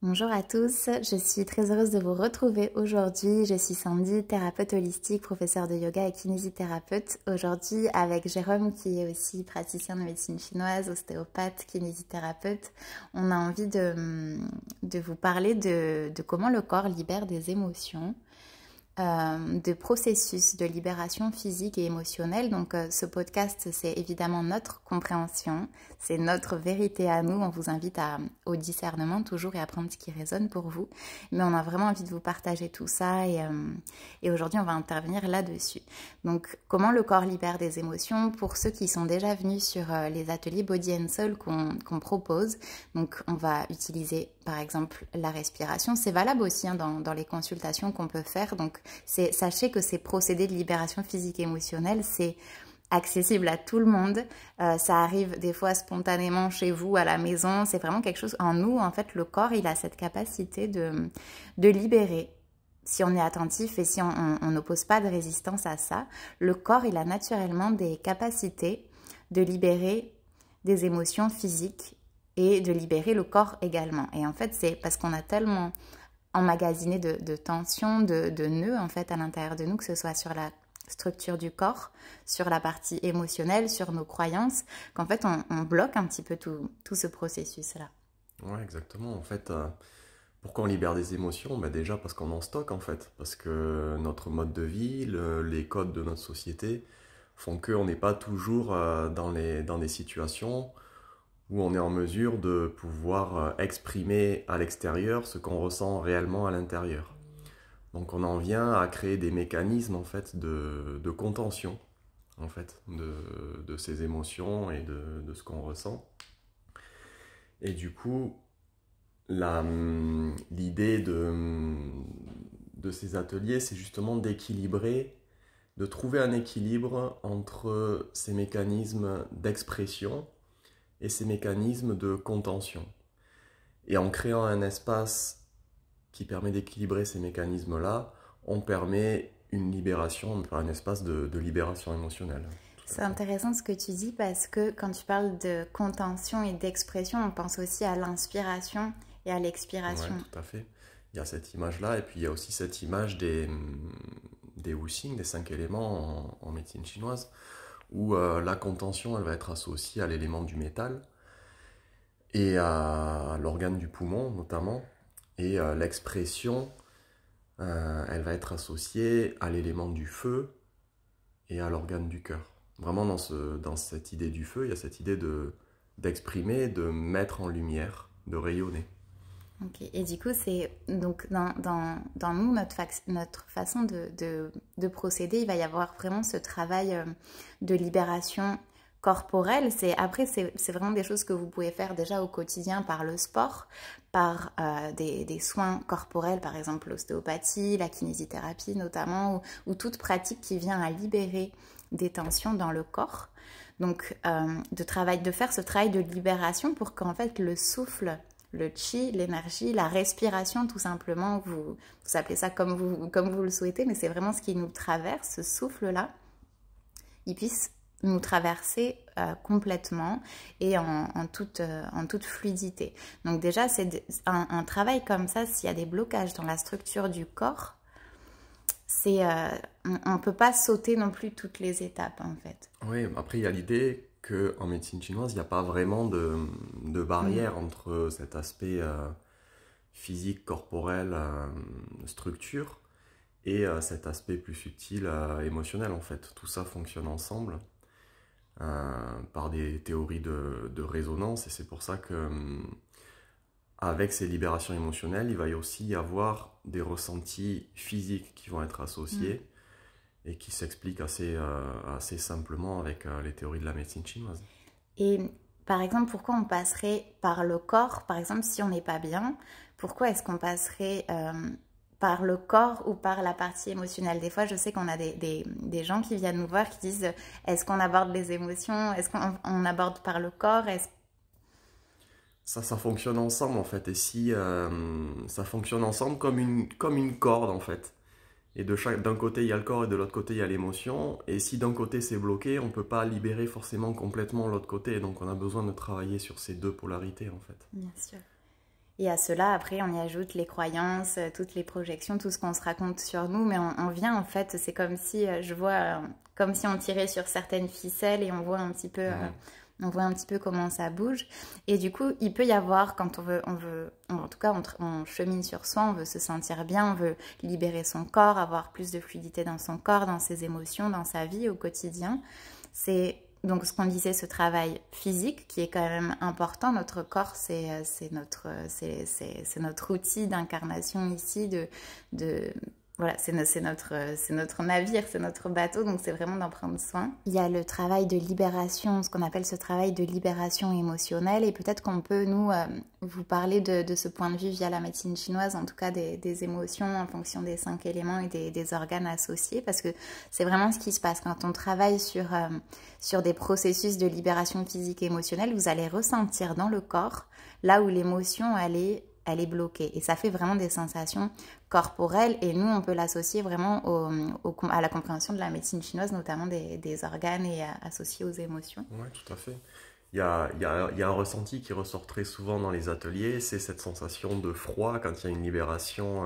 Bonjour à tous, je suis très heureuse de vous retrouver aujourd'hui. Je suis Sandy, thérapeute holistique, professeure de yoga et kinésithérapeute. Aujourd'hui avec Jérôme qui est aussi praticien de médecine chinoise, ostéopathe, kinésithérapeute. On a envie de vous parler de comment le corps libère des émotions. De processus de libération physique et émotionnelle. Donc ce podcast, c'est évidemment notre compréhension, c'est notre vérité à nous. On vous invite au discernement toujours et à prendre ce qui résonne pour vous. Mais on a vraiment envie de vous partager tout ça et aujourd'hui, on va intervenir là-dessus. Donc, comment le corps libère des émotions pour ceux qui sont déjà venus sur les ateliers Body and Soul qu'on propose. Donc, on va utiliser par exemple la respiration. C'est valable aussi dans les consultations qu'on peut faire. Donc, sachez que ces procédés de libération physique et émotionnelle, c'est accessible à tout le monde. Ça arrive des fois spontanément chez vous, à la maison. C'est vraiment quelque chose en nous. En fait, le corps, il a cette capacité de libérer. Si on est attentif et si on n'oppose pas de résistance à ça, le corps, il a naturellement des capacités de libérer des émotions physiques et de libérer le corps également. Et en fait, c'est parce qu'on a tellement emmagasiné de tensions, de nœuds en fait à l'intérieur de nous, que ce soit sur la structure du corps, sur la partie émotionnelle, sur nos croyances, qu'en fait on bloque un petit peu tout ce processus-là. Ouais, exactement. En fait, pourquoi on libère des émotions? Déjà parce qu'on en stocke en fait. Parce que notre mode de vie, les codes de notre société font qu'on n'est pas toujours dans des situations où on est en mesure de pouvoir exprimer à l'extérieur ce qu'on ressent réellement à l'intérieur. Donc on en vient à créer des mécanismes en fait de contention en fait de ces émotions et de ce qu'on ressent. Et du coup, l'idée de ces ateliers, c'est justement d'équilibrer, de trouver un équilibre entre ces mécanismes d'expression et ces mécanismes de contention. Et en créant un espace qui permet d'équilibrer ces mécanismes-là, on permet une libération, un espace de libération émotionnelle. C'est intéressant ce que tu dis parce que quand tu parles de contention et d'expression, on pense aussi à l'inspiration et à l'expiration. Oui, tout à fait. Il y a cette image-là, et puis il y a aussi cette image des Wuxing, des 5 éléments en médecine chinoise, où la contention, elle va être associée à l'élément du métal, et à l'organe du poumon notamment, et l'expression, elle va être associée à l'élément du feu et à l'organe du cœur. Vraiment dans cette idée du feu, il y a cette idée d'exprimer, de mettre en lumière, de rayonner. Ok. Et du coup, c'est donc dans nous, notre façon de procéder, il va y avoir vraiment ce travail de libération corporelle. Après, c'est vraiment des choses que vous pouvez faire déjà au quotidien par le sport, par des soins corporels, par exemple l'ostéopathie, la kinésithérapie notamment, ou toute pratique qui vient à libérer des tensions dans le corps. Donc, de faire ce travail de libération pour qu'en fait le souffle, le chi, l'énergie, la respiration tout simplement, vous appelez ça comme vous le souhaitez, mais c'est vraiment ce qui nous traverse, ce souffle-là, il puisse nous traverser complètement et en toute fluidité. Donc déjà, c'est un travail comme ça, s'il y a des blocages dans la structure du corps, on ne peut pas sauter non plus toutes les étapes en fait. Oui, après il y a l'idée qu'en médecine chinoise, il n'y a pas vraiment de barrière entre cet aspect physique, corporel, structure, et cet aspect plus subtil, émotionnel en fait. Tout ça fonctionne ensemble par des théories de résonance, et c'est pour ça que avec ces libérations émotionnelles, il va y aussi y avoir des ressentis physiques qui vont être associés et qui s'expliquent assez simplement avec les théories de la médecine chinoise. Et par exemple, pourquoi on passerait par le corps? Par exemple, si on n'est pas bien, pourquoi est-ce qu'on passerait par le corps ou par la partie émotionnelle? Des fois, je sais qu'on a des gens qui viennent nous voir qui disent est-ce qu'on aborde les émotions? Est-ce qu'on aborde par le corps? Ça fonctionne ensemble en fait, et si ça fonctionne ensemble comme une corde en fait. Et d'un côté il y a le corps et de l'autre côté il y a l'émotion, et si d'un côté c'est bloqué, on ne peut pas libérer forcément complètement l'autre côté, donc on a besoin de travailler sur ces deux polarités en fait. Bien sûr. Et à cela, après, on y ajoute les croyances, toutes les projections, tout ce qu'on se raconte sur nous. Mais on vient, en fait, c'est comme si, je vois, comme si on tirait sur certaines ficelles et on voit un petit peu comment ça bouge. Et du coup, il peut y avoir, quand en tout cas, on chemine sur soi, on veut se sentir bien, on veut libérer son corps, avoir plus de fluidité dans son corps, dans ses émotions, dans sa vie au quotidien. C'est donc ce qu'on disait, ce travail physique qui est quand même important. Notre corps, c'est notre outil d'incarnation ici, voilà, c'est notre navire, c'est notre bateau, donc c'est vraiment d'en prendre soin. Il y a le travail de libération, ce qu'on appelle ce travail de libération émotionnelle, et peut-être qu'on peut, nous, vous parler de ce point de vue via la médecine chinoise, en tout cas des émotions en fonction des 5 éléments et des organes associés, parce que c'est vraiment ce qui se passe quand on travaille sur des processus de libération physique et émotionnelle. Vous allez ressentir dans le corps là où l'émotion elle est bloquée. Et ça fait vraiment des sensations corporelles. Et nous, on peut l'associer vraiment à la compréhension de la médecine chinoise, notamment des organes et associés aux émotions. Oui, tout à fait. Il y a un ressenti qui ressort très souvent dans les ateliers, c'est cette sensation de froid quand il y a une libération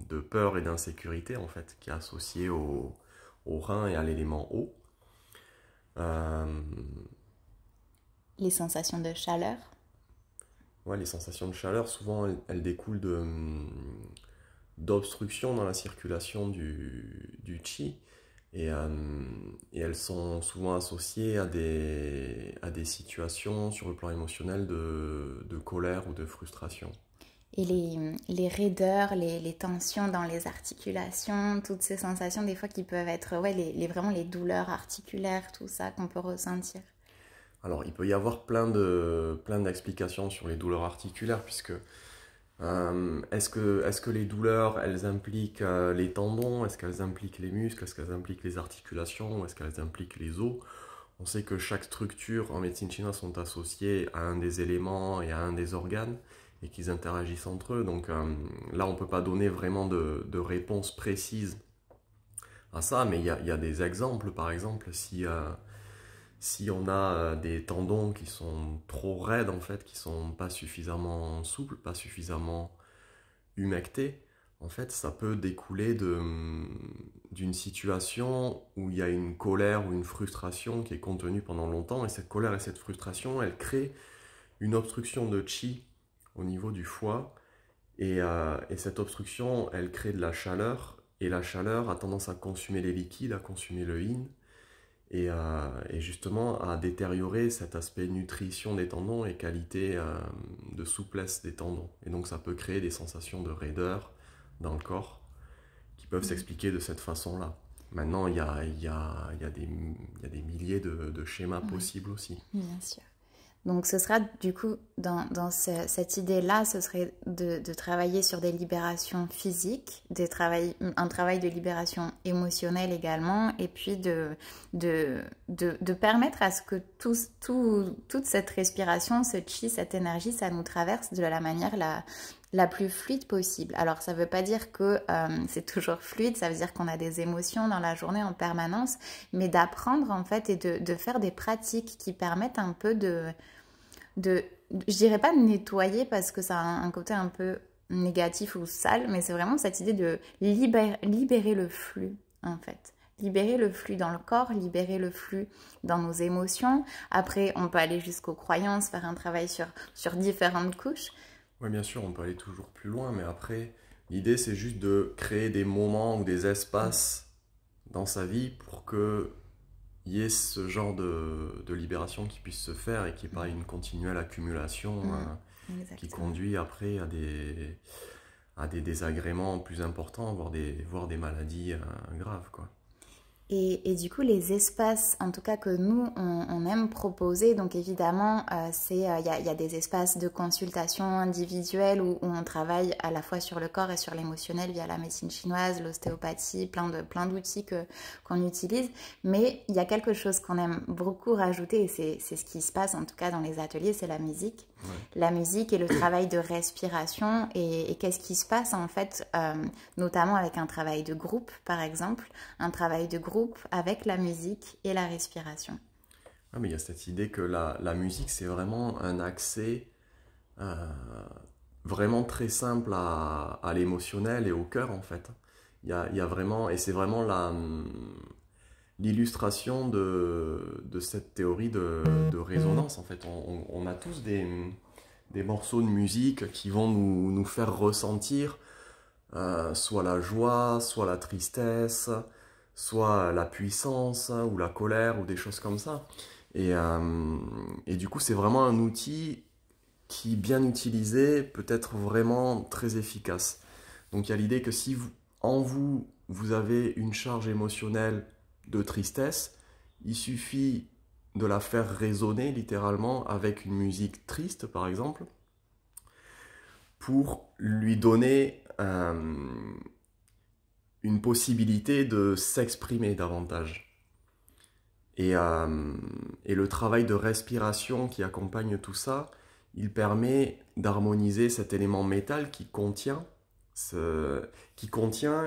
de peur et d'insécurité, en fait, qui est associée au rein et à l'élément eau. Euh, Les sensations de chaleur. ouais, les sensations de chaleur, souvent, elles découlent d'obstruction dans la circulation du qi. Et, et elles sont souvent associées à des situations sur le plan émotionnel de colère ou de frustration. Et les raideurs, les tensions dans les articulations, toutes ces sensations des fois qui peuvent être ouais, vraiment les douleurs articulaires, tout ça qu'on peut ressentir. Alors, il peut y avoir plein d'explications sur les douleurs articulaires, puisque est-ce que les douleurs, elles impliquent les tendons? Est-ce qu'elles impliquent les muscles? Est-ce qu'elles impliquent les articulations? Ou est-ce qu'elles impliquent les os? On sait que chaque structure en médecine chinoise sont associées à un des éléments et à un des organes et qu'ils interagissent entre eux. Donc là, on ne peut pas donner vraiment de réponse précise à ça, mais il y a des exemples. Par exemple, si on a des tendons qui sont trop raides, en fait, qui sont pas suffisamment souples, pas suffisamment humectés, en fait, ça peut découler d'une situation où il y a une colère ou une frustration qui est contenue pendant longtemps, et cette colère et cette frustration, elles créent une obstruction de qi au niveau du foie, et cette obstruction, elle crée de la chaleur, et la chaleur a tendance à consumer les liquides, à consumer le yin, et justement à détériorer cet aspect nutrition des tendons et qualité de souplesse des tendons. Et donc ça peut créer des sensations de raideur dans le corps qui peuvent s'expliquer de cette façon-là. Maintenant, il y a des milliers de schémas possibles aussi. Bien sûr. Donc ce sera du coup, cette idée-là, ce serait de travailler sur des libérations physiques, un travail de libération émotionnelle également, et puis de permettre à ce que toute cette respiration, ce chi, cette énergie, ça nous traverse de la manière la plus fluide possible. Alors ça ne veut pas dire que c'est toujours fluide, ça veut dire qu'on a des émotions dans la journée en permanence, mais d'apprendre en fait et de faire des pratiques qui permettent un peu je dirais pas de nettoyer parce que ça a un côté un peu négatif ou sale, mais c'est vraiment cette idée de libérer le flux en fait. Libérer le flux dans le corps, libérer le flux dans nos émotions. Après, on peut aller jusqu'aux croyances, faire un travail sur différentes couches. Oui, bien sûr, on peut aller toujours plus loin, mais après, l'idée, c'est juste de créer des moments ou des espaces dans sa vie pour que il y ait ce genre de libération qui puisse se faire et qui n'est pas une continuelle accumulation qui conduit après à des désagréments plus importants, voire des maladies graves, quoi. Et du coup, les espaces, en tout cas que nous, on aime proposer, donc évidemment, il y a des espaces de consultation individuelle où on travaille à la fois sur le corps et sur l'émotionnel via la médecine chinoise, l'ostéopathie, plein d'outils qu'on utilise. Mais il y a quelque chose qu'on aime beaucoup rajouter, et c'est ce qui se passe en tout cas dans les ateliers, c'est la musique. Ouais. La musique et le travail de respiration et qu'est-ce qui se passe en fait, notamment avec un travail de groupe par exemple, un travail de groupe avec la musique et la respiration. Ah, mais il y a cette idée que la musique c'est vraiment un accès vraiment très simple à l'émotionnel et au cœur en fait. Il y a vraiment, et c'est vraiment l'illustration de cette théorie de résonance en fait. On a tous des morceaux de musique qui vont nous faire ressentir soit la joie, soit la tristesse, soit la puissance ou la colère ou des choses comme ça. Et du coup, c'est vraiment un outil qui, bien utilisé, peut être vraiment très efficace. Donc il y a l'idée que si vous avez une charge émotionnelle de tristesse, il suffit de la faire résonner littéralement avec une musique triste, par exemple, pour lui donner une possibilité de s'exprimer davantage. Et le travail de respiration qui accompagne tout ça, il permet d'harmoniser cet élément métal qui contient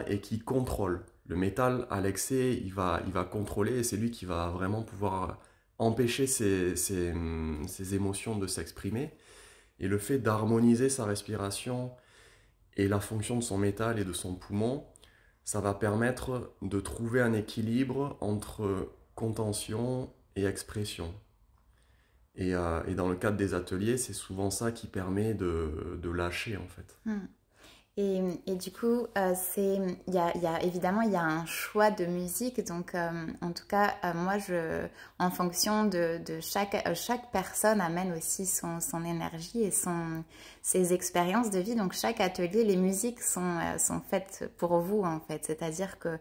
et qui contrôle. Le métal, à l'excès, il va contrôler et c'est lui qui va vraiment pouvoir empêcher ses émotions de s'exprimer. Et le fait d'harmoniser sa respiration et la fonction de son métal et de son poumon, ça va permettre de trouver un équilibre entre contention et expression. Et dans le cadre des ateliers, c'est souvent ça qui permet de lâcher en fait. Et du coup, évidemment, il y a un choix de musique. Donc, en tout cas, moi, en fonction de chaque personne amène aussi son énergie et ses expériences de vie. Donc, chaque atelier, les musiques sont faites pour vous, en fait. C'est-à-dire que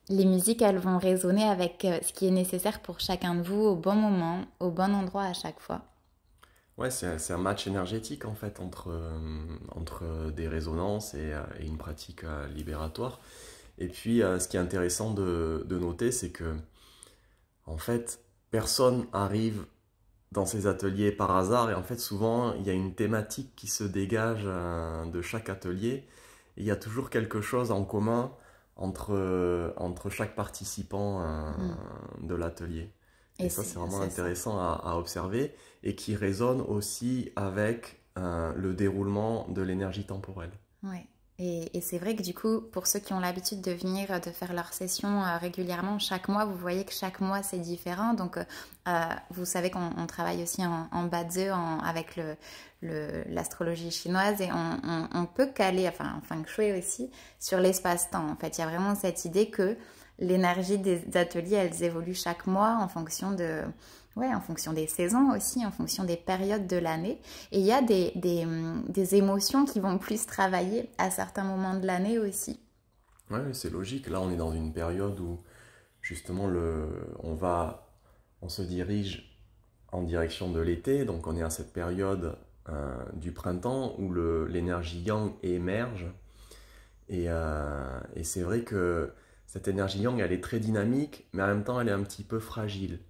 les musiques, elles vont résonner avec ce qui est nécessaire pour chacun de vous au bon moment, au bon endroit à chaque fois. Ouais, c'est un match énergétique en fait entre des résonances et une pratique libératoire. Et puis, ce qui est intéressant de noter, c'est que en fait, personne arrive dans ces ateliers par hasard. Et en fait, souvent, il y a une thématique qui se dégage de chaque atelier. Et il y a toujours quelque chose en commun entre chaque participant de l'atelier. Et ça, c'est vraiment intéressant à observer et qui résonne aussi avec le déroulement de l'énergie temporelle. Ouais. Et c'est vrai que du coup, pour ceux qui ont l'habitude de venir, de faire leurs sessions régulièrement, chaque mois, vous voyez que chaque mois, c'est différent. Donc, vous savez qu'on travaille aussi en Bazi, avec l'astrologie chinoise et on peut caler, enfin en feng shui aussi, sur l'espace-temps. En fait, il y a vraiment cette idée que l'énergie des ateliers, elles évoluent chaque mois en fonction en fonction des saisons aussi, en fonction des périodes de l'année. Et il y a des émotions qui vont plus travailler à certains moments de l'année aussi. Oui, c'est logique. Là, on est dans une période où justement on se dirige en direction de l'été. Donc on est à cette période du printemps où l'énergie yang émerge. Et c'est vrai que cette énergie yang, elle est très dynamique, mais en même temps, elle est un petit peu fragile.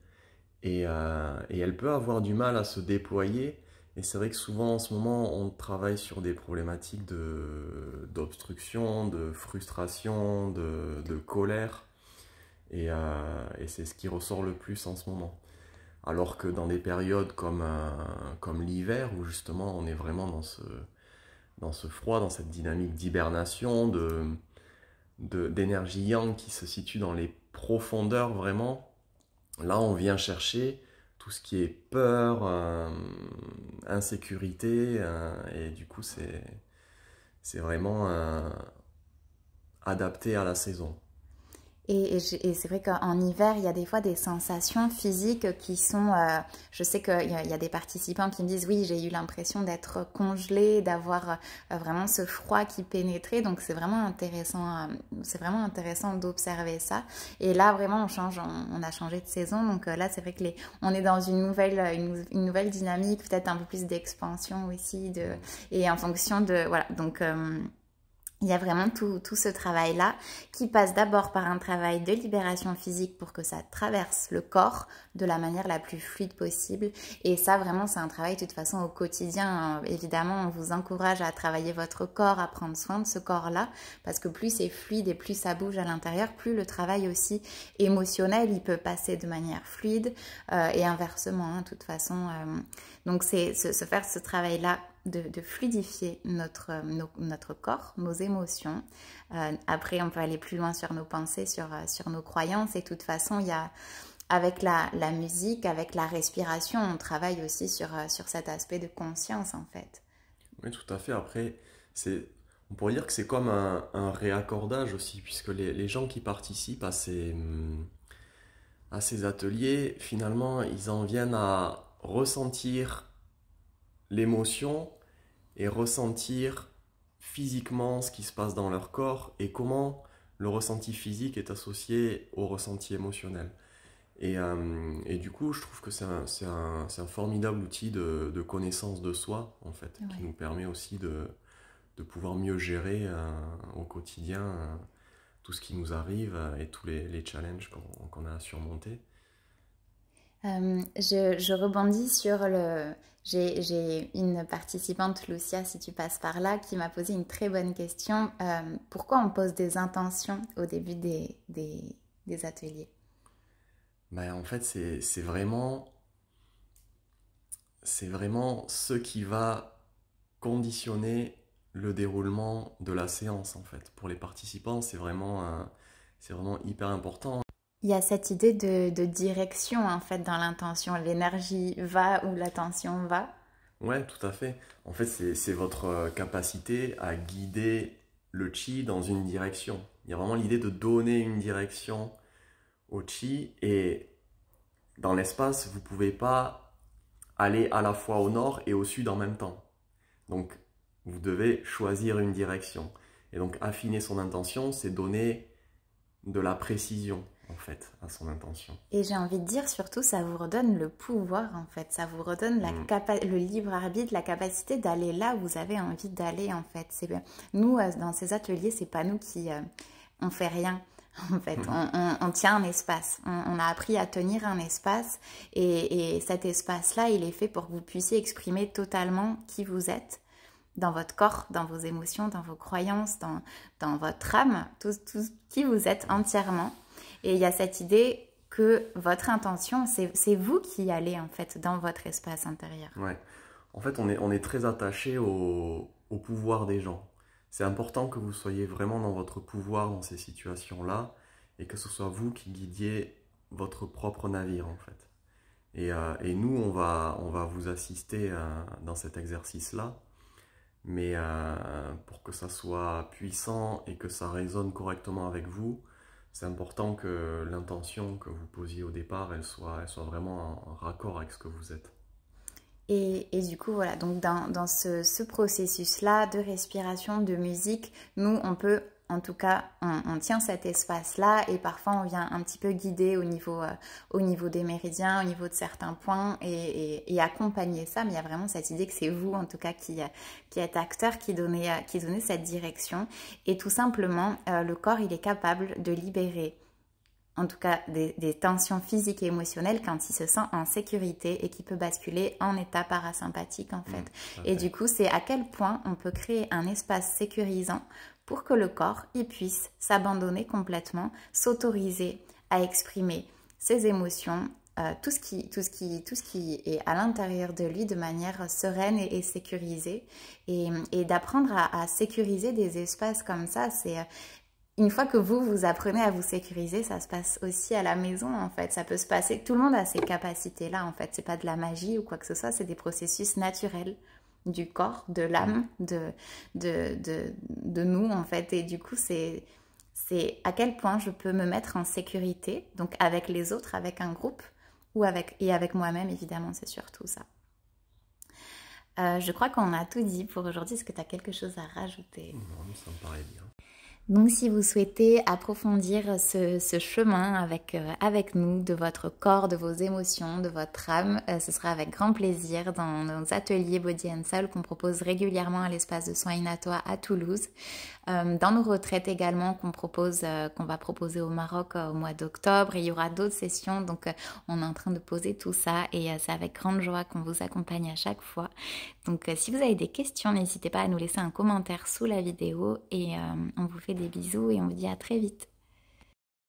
Et elle peut avoir du mal à se déployer. Et c'est vrai que souvent, en ce moment, on travaille sur des problématiques d'obstruction, de frustration, de colère. Et c'est ce qui ressort le plus en ce moment. Alors que dans des périodes comme l'hiver, où justement, on est vraiment dans ce froid, dans cette dynamique d'hibernation, d'énergie yang qui se situe dans les profondeurs vraiment. Là, on vient chercher tout ce qui est peur, insécurité, et du coup, c'est vraiment adapté à la saison. Et c'est vrai qu'en hiver, il y a des fois des sensations physiques qui sont... je sais qu'il y a des participants qui me disent « Oui, j'ai eu l'impression d'être congelée, d'avoir vraiment ce froid qui pénétrait. » Donc, c'est vraiment intéressant d'observer ça. Et là, vraiment, on a changé de saison. Donc là, c'est vrai que on est dans une nouvelle dynamique, peut-être un peu plus d'expansion aussi. Et en fonction de... Voilà, donc... il y a vraiment tout ce travail-là qui passe d'abord par un travail de libération physique pour que ça traverse le corps de la manière la plus fluide possible. Et ça, vraiment, c'est un travail de toute façon au quotidien. Évidemment, on vous encourage à travailler votre corps, à prendre soin de ce corps-là, parce que plus c'est fluide et plus ça bouge à l'intérieur, plus le travail aussi émotionnel, il peut passer de manière fluide et inversement, de toute façon. Donc, c'est se faire ce travail-là de fluidifier notre corps, nos émotions. Après, on peut aller plus loin sur nos pensées, sur nos croyances. Et de toute façon, il y a, avec la musique, avec la respiration, on travaille aussi sur cet aspect de conscience, en fait. Oui, tout à fait. Après, on pourrait dire que c'est comme un réaccordage aussi, puisque les gens qui participent à ces ateliers, finalement, ils en viennent à ressentir l'émotion et ressentir physiquement ce qui se passe dans leur corps et comment le ressenti physique est associé au ressenti émotionnel. Et du coup, je trouve que c'est un formidable outil de connaissance de soi, en fait, qui nous permet aussi de pouvoir mieux gérer au quotidien tout ce qui nous arrive et tous les challenges qu'on a à surmonter. Je rebondis sur J'ai une participante, Lucia, si tu passes par là, qui m'a posé une très bonne question. Pourquoi on pose des intentions au début des ateliers? Ben, en fait, c'est vraiment ce qui va conditionner le déroulement de la séance, en fait. Pour les participants, c'est vraiment hyper important. Il y a cette idée de direction, en fait, dans l'intention. L'énergie va où l'attention va. Ouais, tout à fait. En fait, c'est votre capacité à guider le chi dans une direction. Il y a vraiment l'idée de donner une direction au chi et dans l'espace, vous ne pouvez pas aller à la fois au nord et au sud en même temps. Donc, vous devez choisir une direction. Et donc, affiner son intention, c'est donner de la précision, en fait, à son intention. Et j'ai envie de dire, surtout, ça vous redonne le pouvoir, en fait. Ça vous redonne le libre arbitre, la capacité d'aller là où vous avez envie d'aller, en fait. Nous, dans ces ateliers, c'est pas nous qui... on fait rien. En fait, on tient un espace. On a appris à tenir un espace et cet espace-là, il est fait pour que vous puissiez exprimer totalement qui vous êtes dans votre corps, dans vos émotions, dans vos croyances, dans votre âme, tout qui vous êtes entièrement. Et il y a cette idée que votre intention, c'est vous qui allez en fait dans votre espace intérieur. Ouais. En fait, on est très attaché au pouvoir des gens. C'est important que vous soyez vraiment dans votre pouvoir dans ces situations-là et que ce soit vous qui guidiez votre propre navire en fait. Et nous, on va vous assister dans cet exercice-là, mais pour que ça soit puissant et que ça résonne correctement avec vous, c'est important que l'intention que vous posiez au départ, elle soit vraiment en raccord avec ce que vous êtes. Et du coup, voilà, donc dans ce processus-là de respiration, de musique, nous, on peut, en tout cas, on tient cet espace-là et parfois on vient un petit peu guider au niveau des méridiens, au niveau de certains points et accompagner ça. Mais il y a vraiment cette idée que c'est vous, en tout cas, qui êtes acteur, qui donnez cette direction. Et tout simplement, le corps, il est capable de libérer en tout cas des tensions physiques et émotionnelles quand il se sent en sécurité et qui peut basculer en état parasympathique en fait. Et du coup, c'est à quel point on peut créer un espace sécurisant pour que le corps il puisse s'abandonner complètement, s'autoriser à exprimer ses émotions, tout ce qui est à l'intérieur de lui de manière sereine et sécurisée. Et d'apprendre à sécuriser des espaces comme ça, c'est... Une fois que vous apprenez à vous sécuriser, ça se passe aussi à la maison en fait. Ça peut se passer, tout le monde a ces capacités-là en fait. C'est pas de la magie ou quoi que ce soit, c'est des processus naturels du corps, de l'âme, de nous en fait. Et du coup, c'est à quel point je peux me mettre en sécurité, donc avec les autres, avec un groupe, et avec moi-même évidemment, c'est surtout ça. Je crois qu'on a tout dit pour aujourd'hui. Est-ce que tu as quelque chose à rajouter? Non, ça me paraît bien. Donc si vous souhaitez approfondir ce chemin avec nous, de votre corps, de vos émotions, de votre âme, ce sera avec grand plaisir dans nos ateliers Body and Soul qu'on propose régulièrement à l'espace de soins Inatoa à Toulouse. Dans nos retraites également qu'on va proposer au Maroc au mois d'octobre. Et il y aura d'autres sessions, donc on est en train de poser tout ça et c'est avec grande joie qu'on vous accompagne à chaque fois. Donc si vous avez des questions, n'hésitez pas à nous laisser un commentaire sous la vidéo et on vous fait des bisous et on vous dit à très vite.